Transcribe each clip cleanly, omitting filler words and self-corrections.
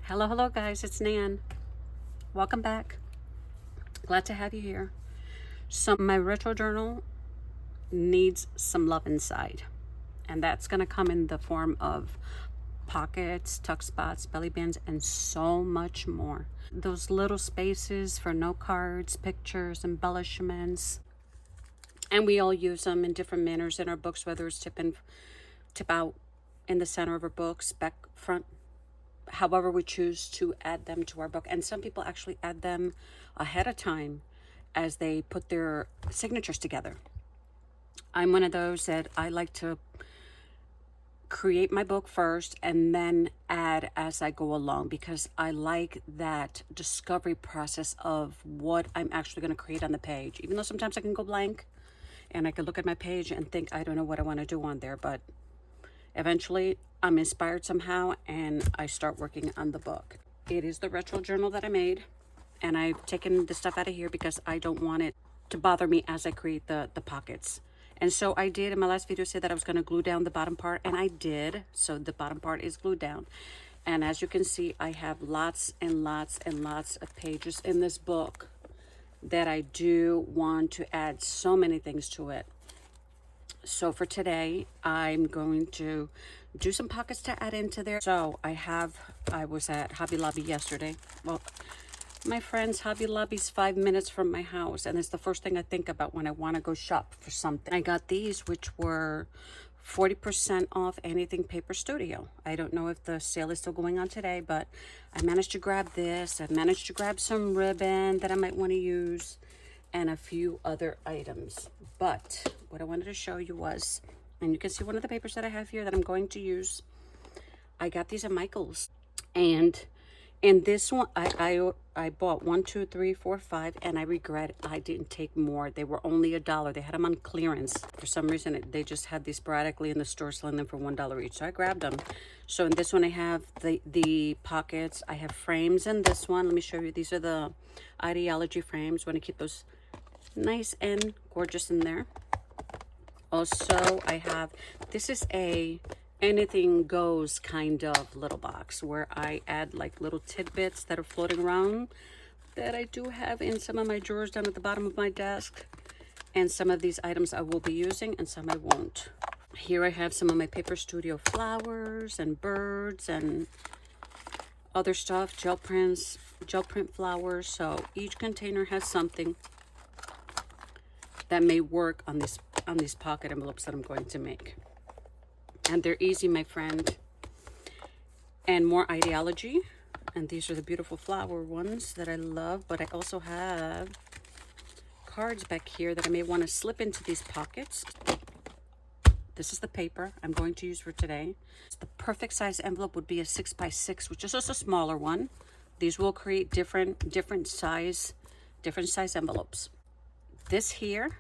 Hello guys, it's Nan. Welcome back. Glad to have you here. So my retro journal needs some love inside, and that's gonna come in the form of pockets, tuck spots, belly bands, and so much more. Those little spaces for note cards, pictures, embellishments, and we all use them in different manners in our books, whether it's tip out in the center of our books, back, front, however we choose to add them to our book. And some people actually add them ahead of time as they put their signatures together. I'm one of those that I like to create my book first and then add as I go along, because I like that discovery process of what I'm actually going to create on the page. Even though sometimes I can go blank and I can look at my page and think I don't know what I want to do on there, but eventually I'm inspired somehow and I start working on the book. It is the retro journal that I made, and I've taken the stuff out of here because I don't want it to bother me as I create the pockets. And so I did in my last video say that I was going to glue down the bottom part, and I did. So the bottom part is glued down. And as you can see, I have lots and lots and lots of pages in this book that I do want to add so many things to it. So for today, I'm going to do some pockets to add into there. So I was at Hobby Lobby yesterday. Well, my friend's Hobby Lobby's 5 minutes from my house, and it's the first thing I think about when I want to go shop for something. I got these, which were 40% off anything Paper Studio. I don't know if the sale is still going on today, but I managed to grab this. I managed to grab some ribbon that I might want to use and a few other items. But what I wanted to show you was, and you can see one of the papers that I have here that I'm going to use. I got these at Michael's, and in this one I bought 1, 2, 3, 4, 5, and I regret I didn't take more. They were only $1. They had them on clearance. For some reason they just had these sporadically in the store, selling them for $1 each, so I grabbed them. So in this one I have the pockets. I have frames in this one. Let me show you. These are the Ideology frames. Want to keep those nice and gorgeous in there. Also, I have, this is a anything goes kind of little box where I add like little tidbits that are floating around that I do have in some of my drawers down at the bottom of my desk. And some of these items I will be using and some I won't. Here I have some of my Paper Studio flowers and birds and other stuff, gel print flowers. So each container has something that may work on these pocket envelopes that I'm going to make. And they're easy, my friend. And more Ideology. And these are the beautiful flower ones that I love. But I also have cards back here that I may want to slip into these pockets. This is the paper I'm going to use for today. The perfect size envelope would be a 6x6, which is just a smaller one. These will create different size envelopes. This here,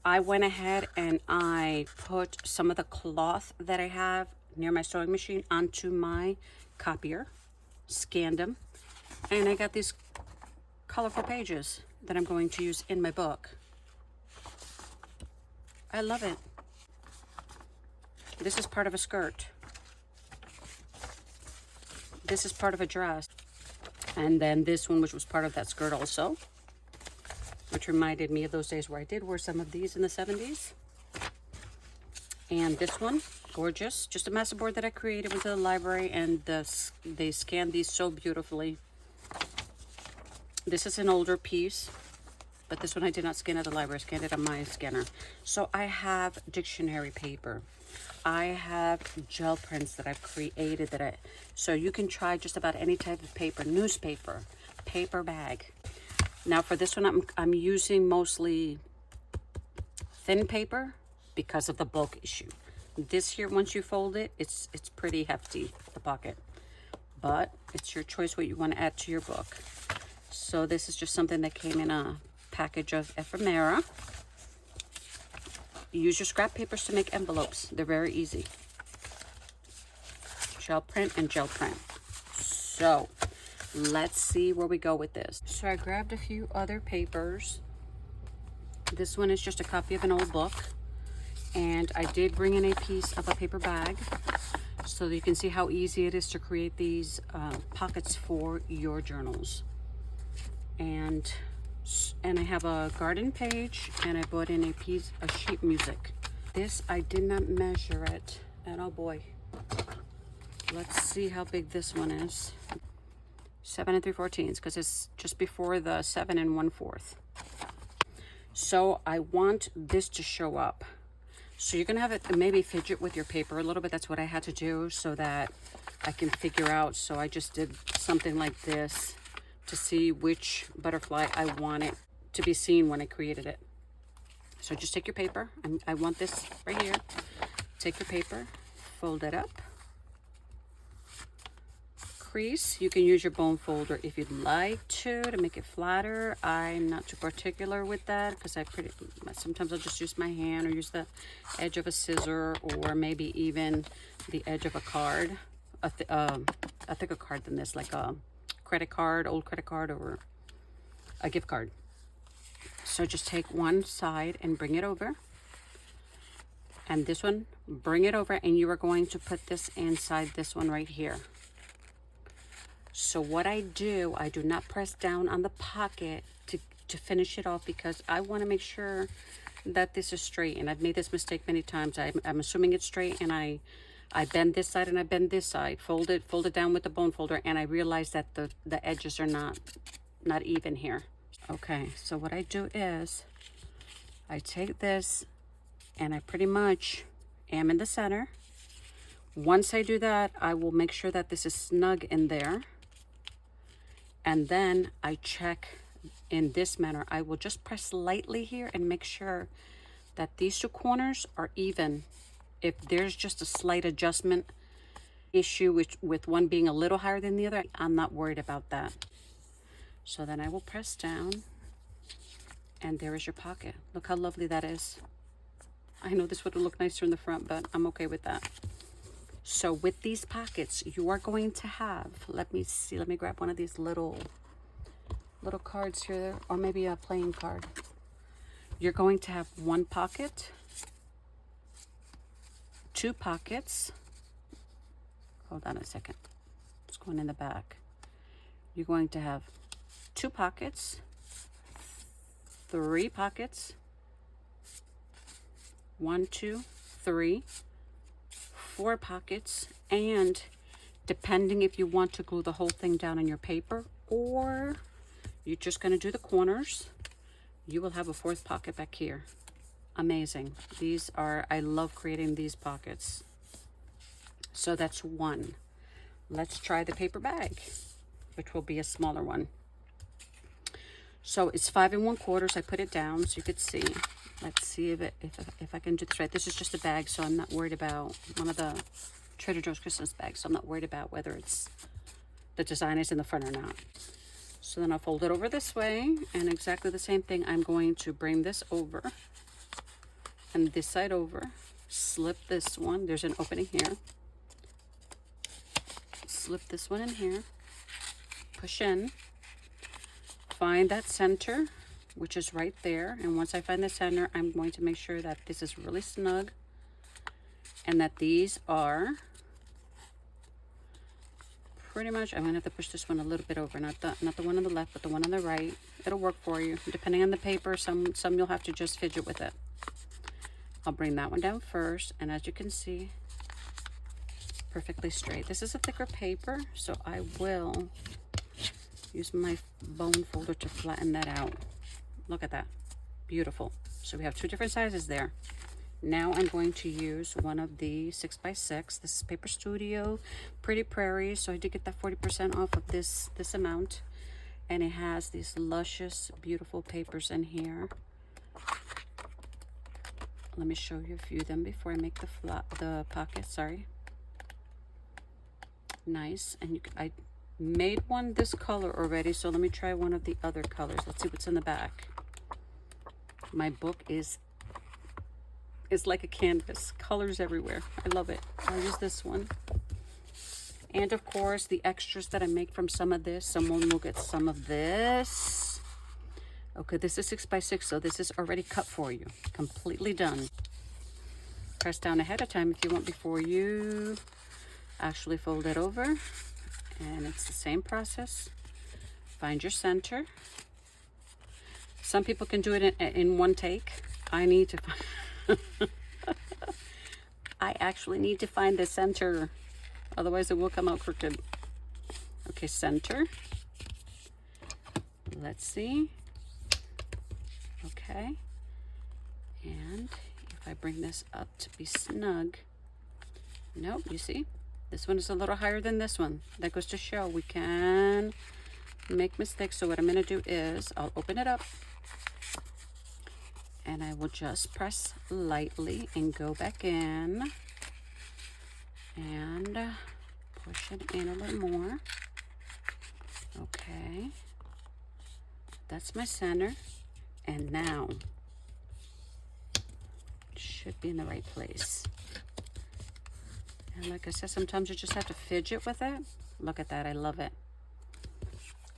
I went ahead and I put some of the cloth that I have near my sewing machine onto my copier, scanned them, and I got these colorful pages that I'm going to use in my book. I love it. This is part of a skirt. This is part of a dress. And then this one, which was part of that skirt also, which reminded me of those days where I did wear some of these in the 70s. And this one, gorgeous. Just a mesa board that I created with the library, and they scanned these so beautifully. This is an older piece, but this one I did not scan at the library. I scanned it on my scanner. So I have dictionary paper. I have gel prints that I've created so you can try just about any type of paper, newspaper, paper bag. Now for this one, I'm using mostly thin paper because of the bulk issue. This here, once you fold it, it's pretty hefty, the pocket. But it's your choice what you want to add to your book. So this is just something that came in a package of ephemera. Use your scrap papers to make envelopes. They're very easy. Gel print and gel print. So let's see where we go with this. So I grabbed a few other papers. This one is just a copy of an old book, and I did bring in a piece of a paper bag. So so that you can see how easy it is to create these pockets for your journals. And I have a garden page, and I bought in a sheet music. This, I did not measure it, and oh boy, let's see how big this one is. 7 3/14, because it's just before the 7 1/4. So I want this to show up. So you're gonna have it maybe fidget with your paper a little bit. That's what I had to do so that I can figure out. So I just did something like this to see which butterfly I want it to be seen when I created it. So just take your paper. I want this right here. Take your paper, fold it up. Crease. You can use your bone folder if you'd like to make it flatter. I'm not too particular with that because sometimes I'll just use my hand or use the edge of a scissor, or maybe even the edge of a card, a thicker card than this, like a credit card, old credit card, or a gift card. So just take one side and bring it over, and this one, bring it over, and you are going to put this inside this one right here. So what I do not press down on the pocket to finish it off, because I want to make sure that this is straight. And I've made this mistake many times. I'm assuming it's straight, and I bend this side and I bend this side, fold it down with the bone folder, and I realize that the edges are not even here. Okay, so what I do is I take this and I pretty much am in the center. Once I do that, I will make sure that this is snug in there. And then I check in this manner. I will just press lightly here and make sure that these two corners are even. If there's just a slight adjustment issue with one being a little higher than the other, I'm not worried about that. So then I will press down, and there is your pocket. Look how lovely that is. I know this would look nicer in the front, but I'm okay with that. So with these pockets, you are going to have, let me grab one of these little cards here, or maybe a playing card. You're going to have one pocket, two pockets. Hold on a second. It's going in the back. You're going to have two pockets, three pockets, 1, 2, 3, 4 pockets, and depending if you want to glue the whole thing down on your paper or you're just going to do the corners, you will have a 4th pocket back here. Amazing. I love creating these pockets. So that's one. Let's try the paper bag, which will be a smaller one. So it's 5 1/4. I put it down so you could see. Let's see if I can do this right. This is just a bag, so I'm not worried about one of the Trader Joe's Christmas bags. So I'm not worried about whether the design is in the front or not. So then I'll fold it over this way, and exactly the same thing. I'm going to bring this over and this side over. Slip this one. There's an opening here. Slip this one in here. Push in. Find that center, which is right there, and once I find the center, I'm going to make sure that this is really snug and that these are pretty much, I'm gonna have to push this one a little bit over, not the one on the left, but the one on the right. It'll work for you depending on the paper. Some you'll have to just fidget with it. I'll bring that one down first, and as you can see, perfectly straight. This is a thicker paper, so I will use my bone folder to flatten that out. Look at that. Beautiful. So we have 2 different sizes there. Now I'm going to use one of the 6x6. This is Paper Studio Pretty Prairie. So I did get that 40% off of this amount. And it has these luscious, beautiful papers in here. Let me show you a few of them before I make the pocket. Sorry. Nice. And I made one this color already, so let me try one of the other colors. Let's see what's in the back. My book is like a canvas, colors everywhere. I love it. I'll use this one. And of course, the extras that I make from some of this, someone will get some of this. Okay, this is 6x6, so this is already cut for you, completely done. Press down ahead of time if you want before you actually fold it over, and it's the same process. Find your center. Some people can do it in one take. I need to find I actually need to find the center, otherwise it will come out crooked. Okay, center. Let's see. Okay. And if I bring this up to be snug, nope, you see? This one is a little higher than this one. That goes to show we can make mistakes. So what I'm gonna do is I'll open it up and I will just press lightly and go back in and push it in a little more. Okay, that's my center, and now it should be in the right place. And like I said, sometimes you just have to fidget with it. Look at that, I love it.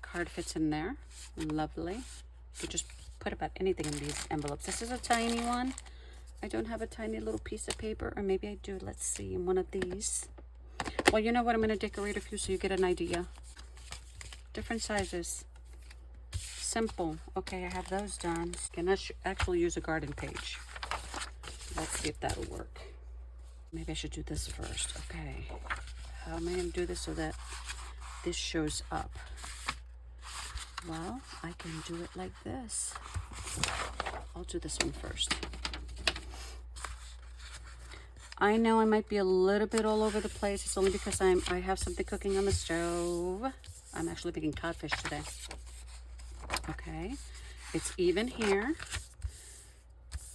Card fits in there, lovely. You just put about anything in these envelopes. This is a tiny one. I don't have a tiny little piece of paper, or maybe I do. Let's see, in one of these. Well, you know what? I'm going to decorate a few so you get an idea. Different sizes. Simple. Okay, I have those done. Can I actually use a garden page? Let's see if that'll work. Maybe I should do this first. Okay. How am I going to do this so that this shows up? Well, I can do it like this. I'll do this one first. I know I might be a little bit all over the place. It's only because I have something cooking on the stove. I'm actually making codfish today. Okay, it's even here.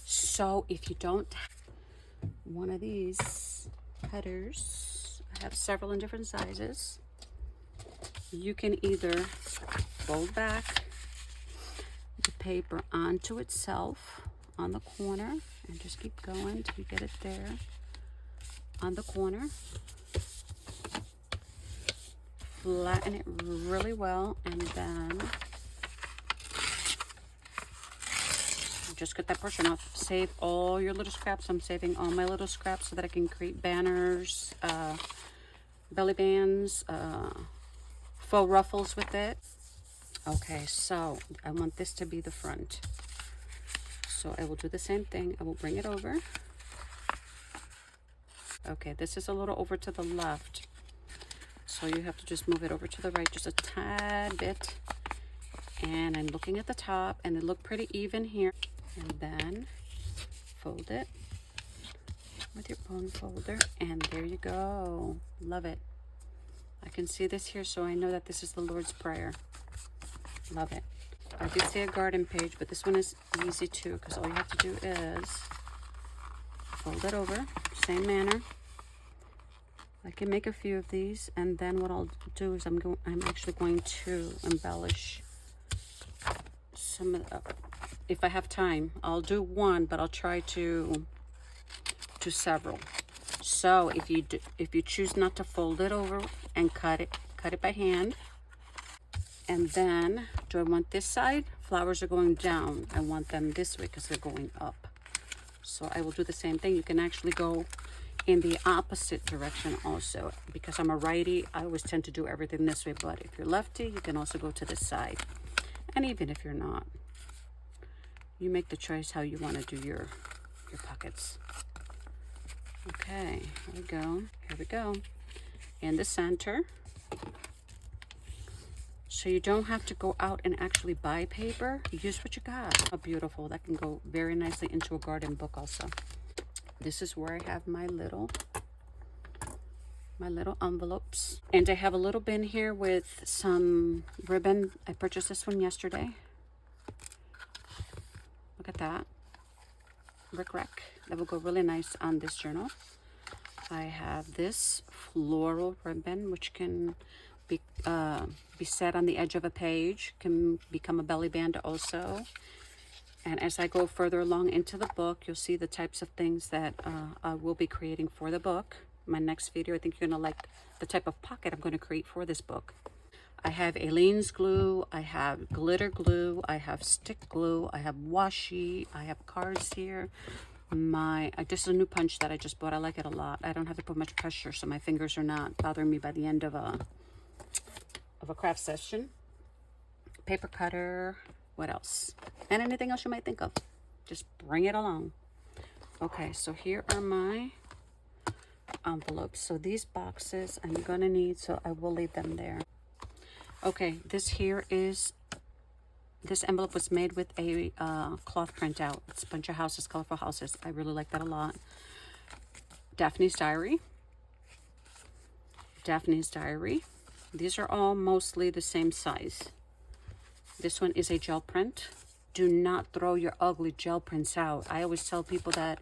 So if you don't have one of these headers, I have several in different sizes. You can either fold back the paper onto itself on the corner and just keep going till you get it there on the corner. Flatten it really well, and then just cut that portion off. Save all your little scraps. I'm saving all my little scraps so that I can create banners, belly bands, faux ruffles with it. Okay, so I want this to be the front. So I will do the same thing. I will bring it over. Okay, this is a little over to the left. So you have to just move it over to the right just a tad bit. And I'm looking at the top, and they look pretty even here. And then fold it with your bone folder, and there you go. Love it. I can see this here, so I know that this is the Lord's Prayer. Love it. I did say a garden page, but this one is easy too, because all you have to do is fold it over, same manner. I can make a few of these, and then what I'll do is I'm actually going to embellish some of the, if I have time, I'll do one, but I'll try to do several. So if you choose not to fold it over and cut it by hand. And then, do I want this side? Flowers are going down. I want them this way because they're going up. So I will do the same thing. You can actually go in the opposite direction also. Because I'm a righty, I always tend to do everything this way. But if you're lefty, you can also go to this side. And even if you're not, you make the choice how you want to do your pockets. Okay, here we go. Here we go. In the center. So you don't have to go out and actually buy paper. Use what you got. How beautiful. That can go very nicely into a garden book also. This is where I have my little envelopes. And I have a little bin here with some ribbon. I purchased this one yesterday. Look at that. Rick Rack. That will go really nice on this journal. I have this floral ribbon, which can be set on the edge of a page, can become a belly band also. And as I go further along into the book, you'll see the types of things that I will be creating for the book. My next video, I think you're going to like the type of pocket I'm going to create for this book. I have Aleene's glue, I have glitter glue, I have stick glue, I have washi, I have cards here. this is a new punch that I just bought. I like it a lot. I don't have to put much pressure, so my fingers are not bothering me by the end of a craft session. Paper cutter. What else? And anything else you might think of. Just bring it along. Okay, so here are my envelopes. So these boxes I'm gonna need, so I will leave them there. Okay, this envelope was made with a cloth printout. It's a bunch of houses, colorful houses. I really like that a lot. Daphne's Diary. Daphne's Diary. These are all mostly the same size. This one is a gel print. Do not throw your ugly gel prints out. I always tell people that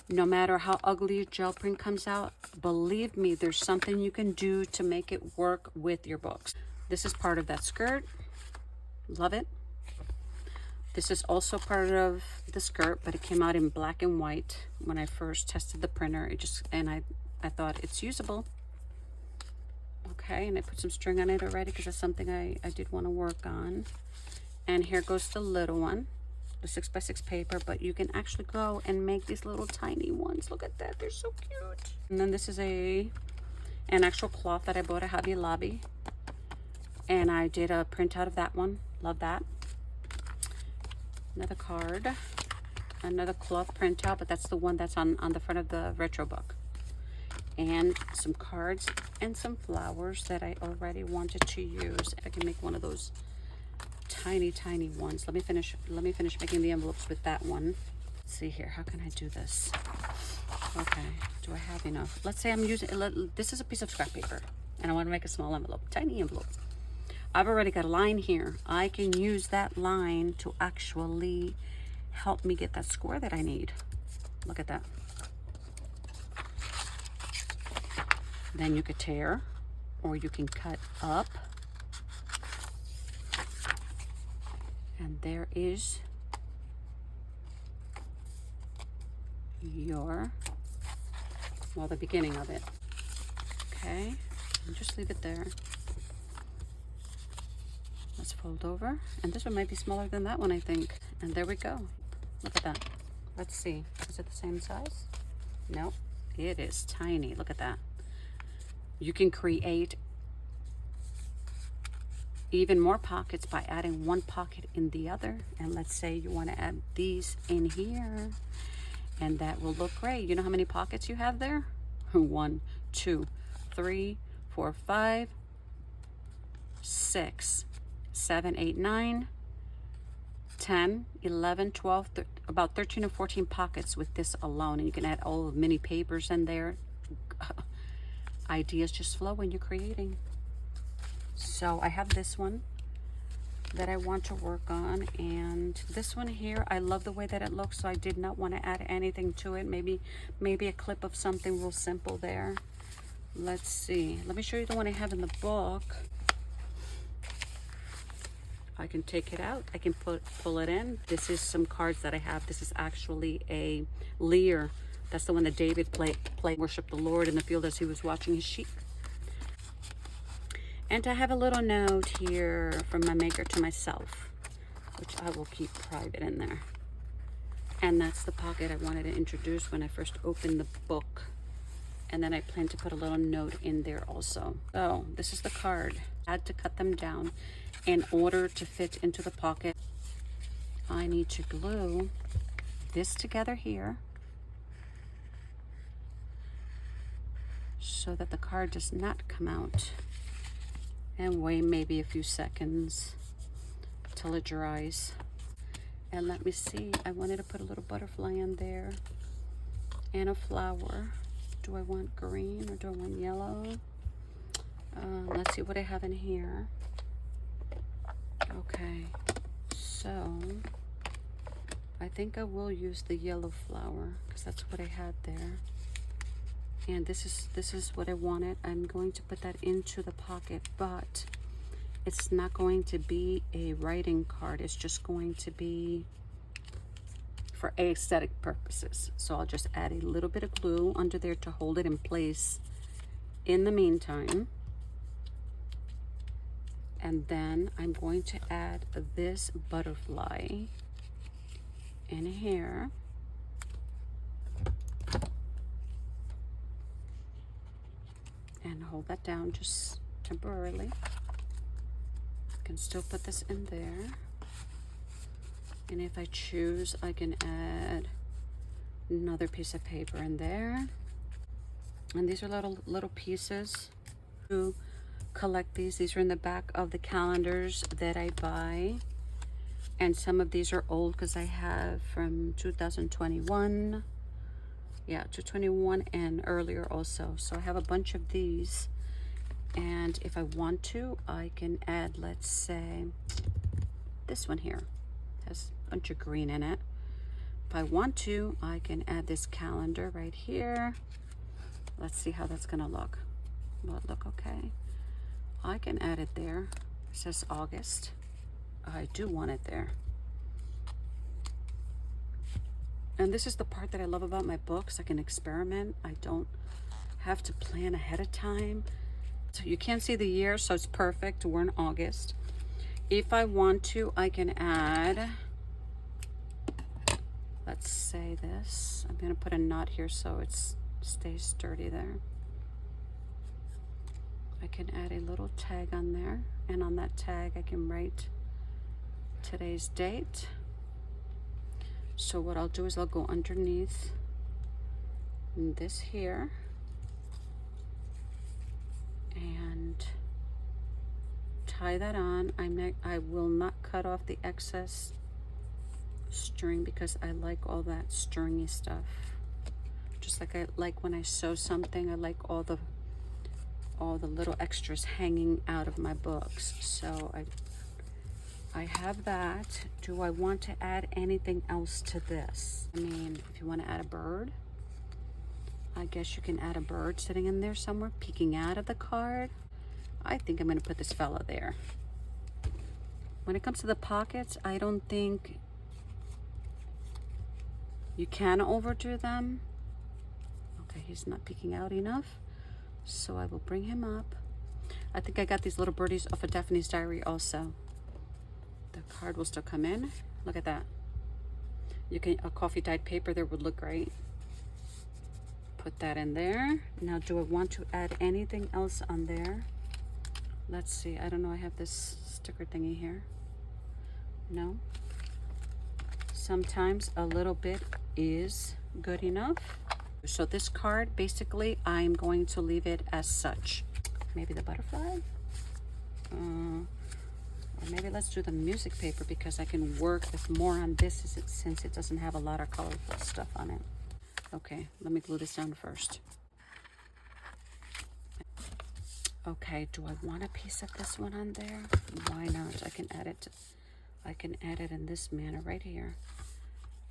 no matter how ugly your gel print comes out, believe me, there's something you can do to make it work with your books. This is part of that skirt. Love it. This is also part of the skirt, but it came out in black and white when I first tested the printer. I thought it's usable. Okay, and I put some string on it already because that's something I did want to work on. And here goes the little one, the 6x6 paper, but you can actually go and make these little tiny ones. Look at that, they're so cute. And then this is an actual cloth that I bought at Hobby Lobby. And I did a print out of that one. Love that. Another card, another cloth printout, but that's the one that's on the front of the retro book. And some cards and some flowers that I already wanted to use. If I can make one of those tiny ones. Let me finish making the envelopes with that one. Let's see here, how can I do this? Okay, do I have enough? Let's say I'm using, this is a piece of scrap paper and I want to make a small envelope, tiny envelope. I've already got a line here. I can use that line to actually help me get that square that I need. Look at that. Then you could tear, or you can cut up. And there is your, well, the beginning of it. Okay, and just leave it there. Let's fold over, and this one might be smaller than that one, I think. And there we go. Look at that. Let's see, is it the same size? No, it is tiny. Look at that. You can create even more pockets by adding one pocket in the other. And let's say you want to add these in here, and that will look great. You know how many pockets you have there? 1, 2, 3, 4, 5, 6, 7, 8, 9, 10, 11, 12, about 13 or 14 pockets with this alone. And you can add all the mini papers in there. Ideas just flow when you're creating. So I have this one that I want to work on, and this one here, I love the way that it looks, so I did not want to add anything to it. Maybe a clip of something real simple there. Let's see. Let me show you the one I have in the book. I can take it out. I can pull it in. This is some cards that I have. This is actually a Lear. That's the one that David played, worship the Lord in the field as he was watching his sheep. And I have a little note here from my maker to myself, which I will keep private in there. And that's the pocket I wanted to introduce when I first opened the book. And then I plan to put a little note in there also. So this is the card. I had to cut them down in order to fit into the pocket. I need to glue this together here so that the card does not come out, and wait maybe a few seconds till it dries. And let me see, I wanted to put a little butterfly in there and a flower. Do I want green or do I want yellow? Let's see what I have in here. Okay, so I think I will use the yellow flower because that's what I had there. And this is what I wanted. I'm going to put that into the pocket, but it's not going to be a writing card. It's just going to be for aesthetic purposes. So I'll just add a little bit of glue under there to hold it in place in the meantime. And then I'm going to add this butterfly in here. hold that down just temporarily. I can still put this in there. And if I choose, I can add another piece of paper in there. And these are little pieces to collect these. These are in the back of the calendars that I buy. And some of these are old because I have from 2021. Yeah, 2021 and earlier also. So I have a bunch of these. And if I want to, I can add, let's say, this one here. It has a bunch of green in it. If I want to, I can add this calendar right here. Let's see how that's gonna look. Will it look okay? I can add it there. It says August. I do want it there. And this is the part that I love about my books. I can experiment. I don't have to plan ahead of time. So you can't see the year, so it's perfect. We're in August. If I want to, I can add, let's say this. I'm gonna put a knot here so it stays sturdy there. I can add a little tag on there, and on that tag I can write today's date. So what I'll do is I'll go underneath this here and tie that on. I will not cut off the excess string because I like all that stringy stuff. Just like I like when I sew something, I like all the little extras hanging out of my books. So I have that. Do I want to add anything else to this? I mean, if you want to add a bird, I guess you can add a bird sitting in there somewhere, peeking out of the card. I think I'm going to put this fella there. When it comes to the pockets, I don't think you can overdo them. Okay, he's not peeking out enough, so I will bring him up. I think I got these little birdies off of Daphne's Diary also. The card will still come in. Look at that. You can, a coffee dyed paper there would look great. Put that in there. Now, do I want to add anything else on there? Let's see. I don't know. I have this sticker thingy here. No. Sometimes a little bit is good enough. So this card, basically, I'm going to leave it as such. Maybe the butterfly? Or maybe let's do the music paper because I can work with more on this since it doesn't have a lot of colorful stuff on it. Okay, let me glue this down first. Okay, do I want a piece of this one on there? Why not? I can add it. I can add it in this manner right here.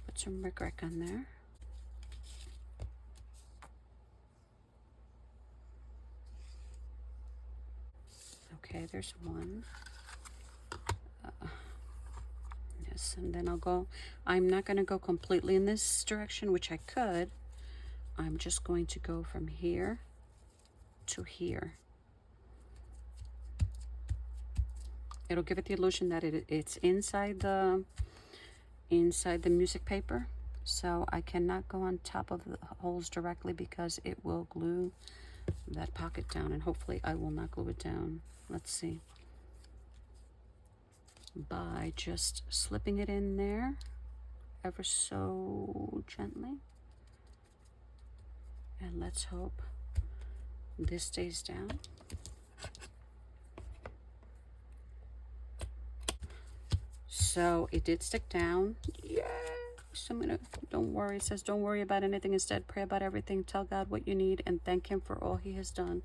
Put some rickrack on there. Okay, there's one. Yes, and then I'll go. I'm not going to go completely in this direction, which I could. I'm just going to go from here to here. It'll give it the illusion that it's inside the music paper. So I cannot go on top of the holes directly because it will glue that pocket down, and hopefully I will not glue it down. Let's see. By just slipping it in there ever so gently. And let's hope this stays down. So it did stick down. Yes. I'm gonna, don't worry. It says don't worry about anything. Instead, pray about everything. Tell God what you need and thank him for all he has done.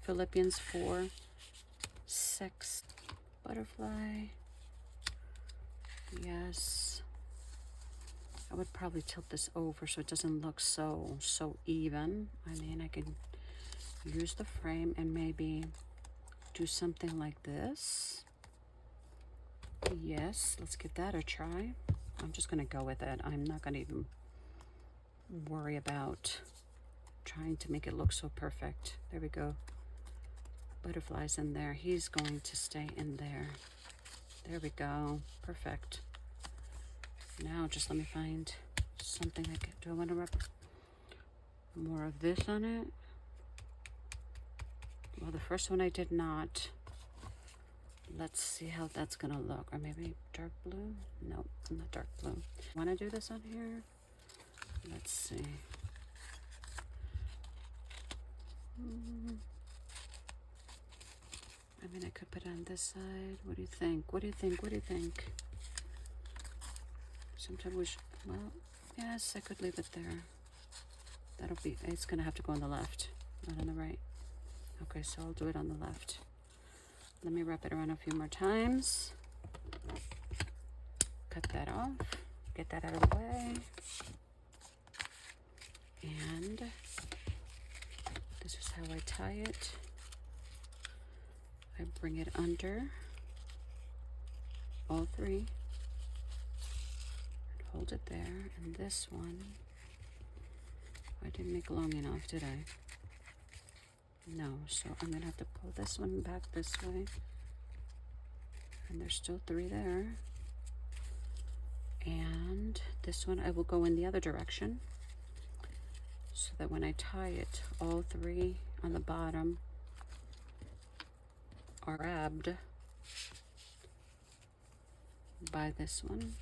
Philippians 4:6. Butterfly. Yes. I would probably tilt this over so it doesn't look so even. I mean, I can use the frame and maybe do something like this. Yes, let's give that a try. I'm just going to go with it. I'm not going to even worry about trying to make it look so perfect. There we go. Butterflies in there. He's going to stay in there. There we go. Perfect. Now just let me find something I can do. I want to wrap more of this on it. Well, the first one I did not. Let's see how that's gonna look. Or maybe dark blue? No, not dark blue. Wanna do this on here? Let's see. I mean, I could put it on this side. What do you think? What do you think? What do you think? Sometimes we should, well, yes, I could leave it there. That'll be, it's gonna have to go on the left, not on the right. Okay, so I'll do it on the left. Let me wrap it around a few more times. Cut that off, get that out of the way. And this is how I tie it. I bring it under all three and hold it there. And this one, I didn't make long enough, did I? No, so I'm gonna have to pull this one back this way. And there's still three there. And this one I will go in the other direction, so that when I tie it, all three on the bottom are grabbed by this one.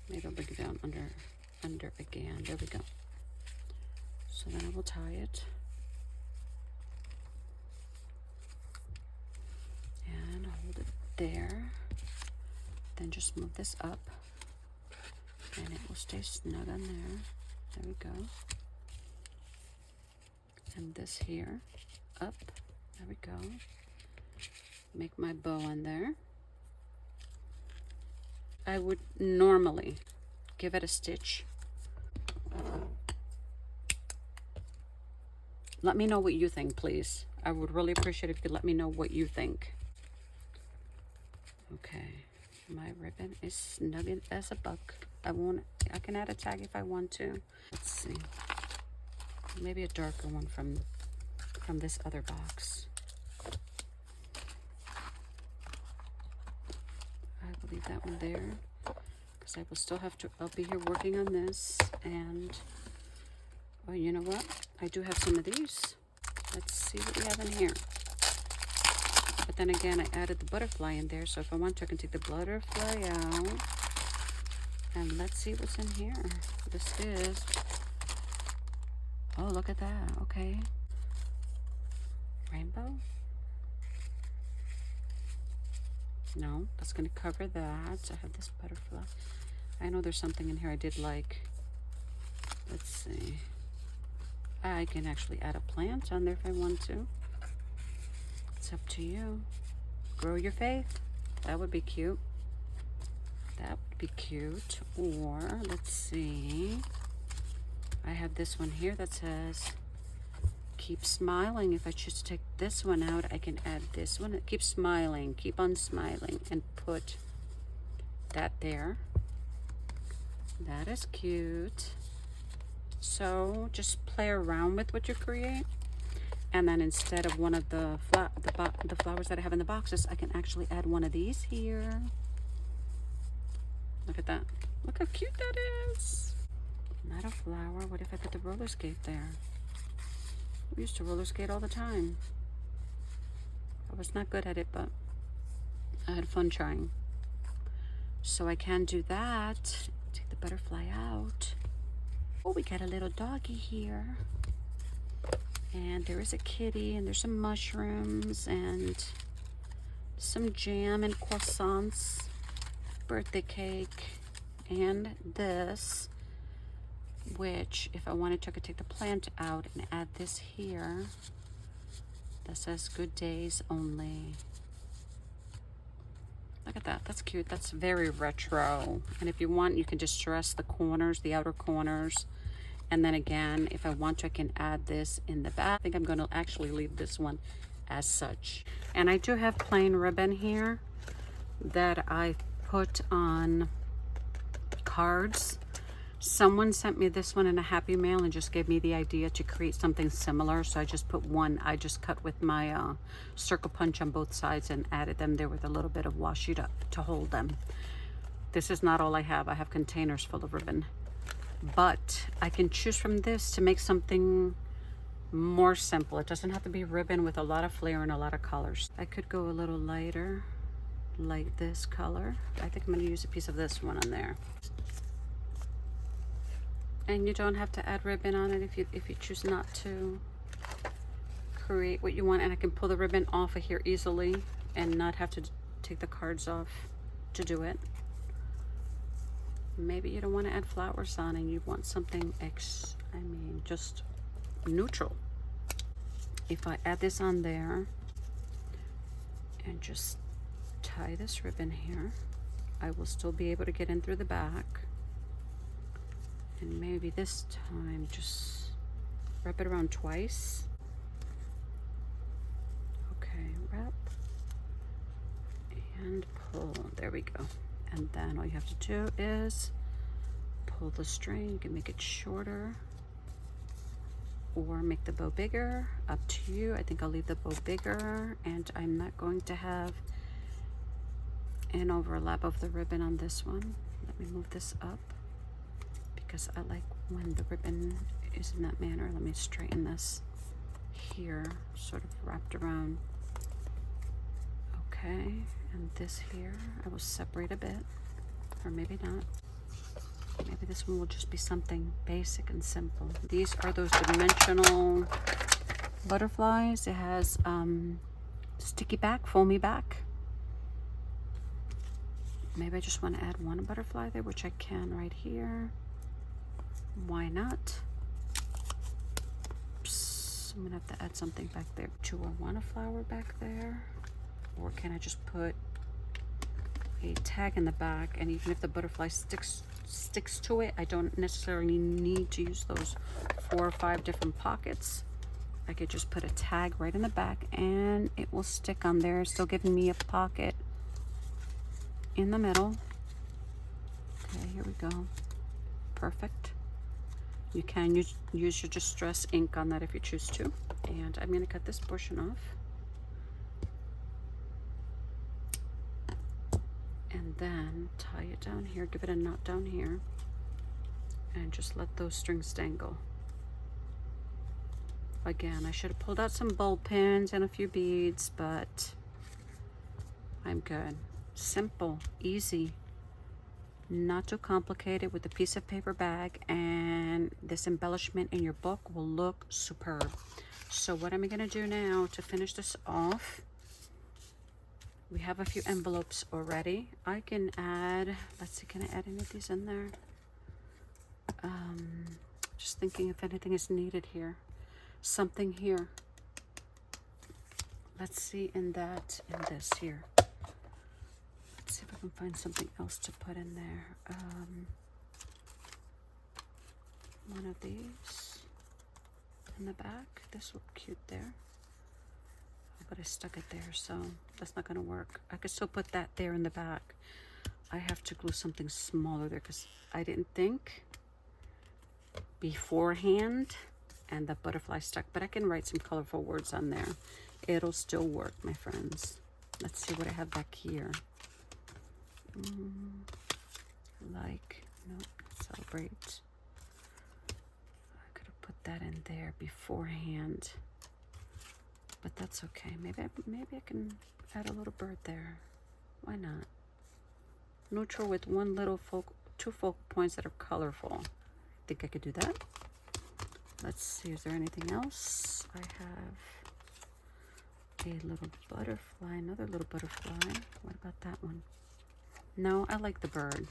Maybe I'll bring it down under again. There we go. So then I will tie it. And hold it there. Then just move this up. And it will stay snug on there. There we go. And this here, up. There we go. Make my bow on there. I would normally give it a stitch. Let me know what you think, please. I would really appreciate it if you could let me know what you think. Okay, my ribbon is snug as a buck. I can add a tag if I want to. Let's see. Maybe a darker one from this other box. I will leave that one there because I will still have to, I'll be here working on this. And, oh, you know what? I do have some of these. Let's see what we have in here. But then again, I added the butterfly in there, so if I want to, I can take the butterfly out. And let's see what's in here. This is, oh, look at that. Okay. Rainbow? No, that's going to cover that. I have this butterfly. I know there's something in here I did like. Let's see. I can actually add a plant on there if I want to. It's up to you. Grow your faith. That would be cute. That would be cute. Or, let's see. I have this one here that says, keep smiling. If I choose to take this one out, I can add this one. Keep smiling. Keep on smiling. And put that there. That is cute. So, just play around with what you create. And then instead of one of the flowers that I have in the boxes, I can actually add one of these here. Look at that. Look how cute that is. Not a flower. What if I put the roller skate there? We used to roller skate all the time. I was not good at it, but I had fun trying. So I can do that. Take the butterfly out. Oh, we got a little doggy here. And there is a kitty, and there's some mushrooms, and some jam and croissants, birthday cake, and this, which if I wanted to, I could take the plant out and add this here that says good days only. Look at that. That's cute. That's very retro. And if you want, you can just dress the corners, the outer corners. And then again, if I want to, I can add this in the back. I think I'm going to actually leave this one as such. And I do have plain ribbon here that I put on cards. Someone sent me this one in a happy mail and just gave me the idea to create something similar. So I just put one, I just cut with my circle punch on both sides and added them there with a little bit of washi to hold them. This is not all I have. I have containers full of ribbon. But I can choose from this to make something more simple. It doesn't have to be ribbon with a lot of flair and a lot of colors. I could go a little lighter, like this color. I think I'm going to use a piece of this one on there. And you don't have to add ribbon on it if you choose not to. Create what you want, and I can pull the ribbon off of here easily and not have to take the cards off to do it. Maybe you don't want to add flowers on and you want something just neutral. If I add this on there and just tie this ribbon here, I will still be able to get in through the back. And maybe this time just wrap it around twice. Okay, wrap and pull. There we go. And then all you have to do is pull the string. You can make it shorter or make the bow bigger, up to you. I think I'll leave the bow bigger, and I'm not going to have an overlap of the ribbon on this one. Let me move this up because I like when the ribbon is in that manner. Let me straighten this here, sort of wrapped around. Okay, and this here I will separate a bit, or maybe not. Maybe this one will just be something basic and simple. These are those dimensional butterflies. It has sticky back, foamy back. Maybe I just want to add one butterfly there, which I can right here. Why not? Oops, I'm gonna have to add something back there. Do I want a flower back there? Or can I just put a tag in the back, and even if the butterfly sticks to it, I don't necessarily need to use those 4 or 5 different pockets. I could just put a tag right in the back and it will stick on there, still giving me a pocket in the middle. Okay, here we go. Perfect. You can use your Distress ink on that if you choose to. And I'm going to cut this portion off. And then tie it down here, give it a knot down here, and just let those strings dangle. Again, I should have pulled out some bulb pins and a few beads, but I'm good. Simple, easy, not too complicated with a piece of paper bag, and this embellishment in your book will look superb. So what am I going to do now to finish this off? We have a few envelopes already. I can add, let's see, can I add any of these in there? Just thinking if anything is needed here. Something here. Let's see, in this here. Let's see if I can find something else to put in there. One of these in the back. This will look cute there. But I stuck it there, so that's not gonna work. I could still put that there in the back. I have to glue something smaller there because I didn't think beforehand, and the butterfly stuck, but I can write some colorful words on there. It'll still work, my friends. Let's see what I have back here. Celebrate. I could have put that in there beforehand. But that's okay. Maybe I can add a little bird there. Why not? Neutral with two focal points that are colorful. I think I could do that. Let's see, is there anything else? I have a little butterfly, another little butterfly. What about that one? No, I like the bird.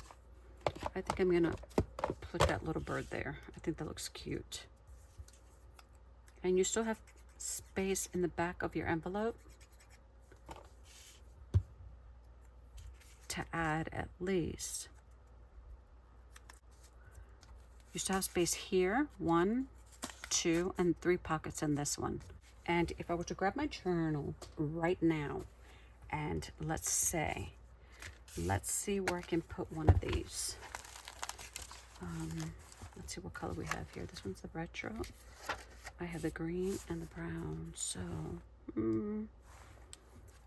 I think I'm gonna put that little bird there. I think that looks cute. And you still have space in the back of your envelope to add at least. You still have space here, 1, 2, and 3 pockets in this one. And if I were to grab my journal right now, and let's see where I can put one of these. Let's see what color we have here. This one's the retro. I have the green and the brown, so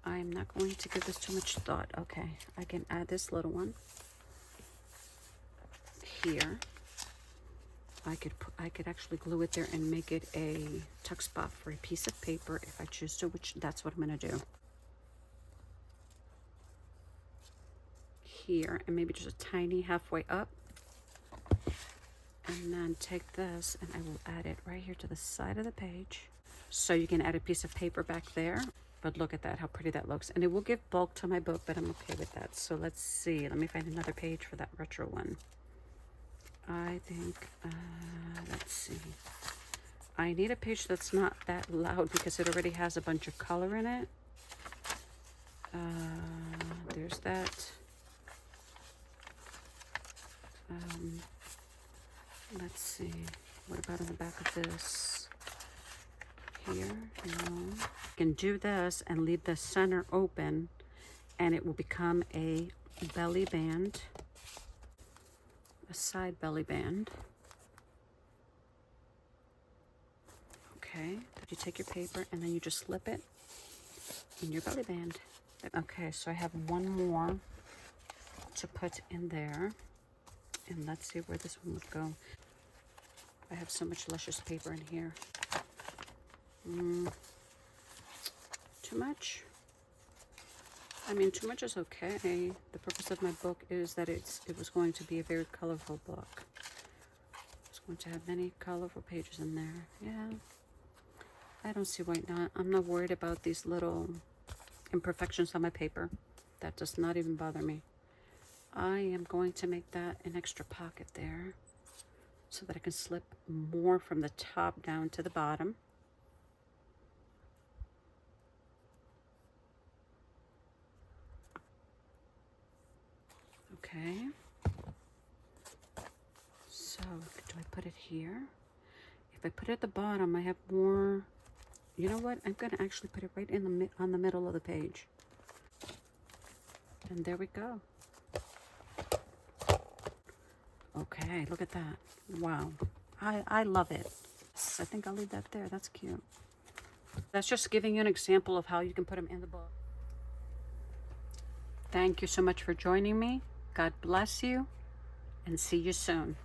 I'm not going to give this too much thought. Okay, I can add this little one here. I could actually glue it there and make it a tuck spot for a piece of paper if I choose to, which that's what I'm gonna do. Here, and maybe just a tiny halfway up. And then take this and I will add it right here to the side of the page. So you can add a piece of paper back there. But look at that, how pretty that looks. And it will give bulk to my book, but I'm okay with that. So let's see, let me find another page for that retro one. I think, let's see. I need a page that's not that loud because it already has a bunch of color in it. There's that. Let's see, what about on the back of this? Here, no. You can do this and leave the center open and it will become a belly band, a side belly band. Okay, you take your paper and then you just slip it in your belly band. Okay, so I have one more to put in there. And let's see where this one would go. I have so much luscious paper in here. Too much? I mean, too much is okay. The purpose of my book is that it was going to be a very colorful book. It's going to have many colorful pages in there. Yeah. I don't see why not. I'm not worried about these little imperfections on my paper. That does not even bother me. I am going to make that an extra pocket there so that I can slip more from the top down to the bottom. Okay. So, do I put it here? If I put it at the bottom, I have more. You know what? I'm going to actually put it right in on the middle of the page. And there we go. Okay, look at that. Wow. I love it. I think I'll leave that there. That's cute. That's just giving you an example of how you can put them in the book. Thank you so much for joining me. God bless you, and see you soon.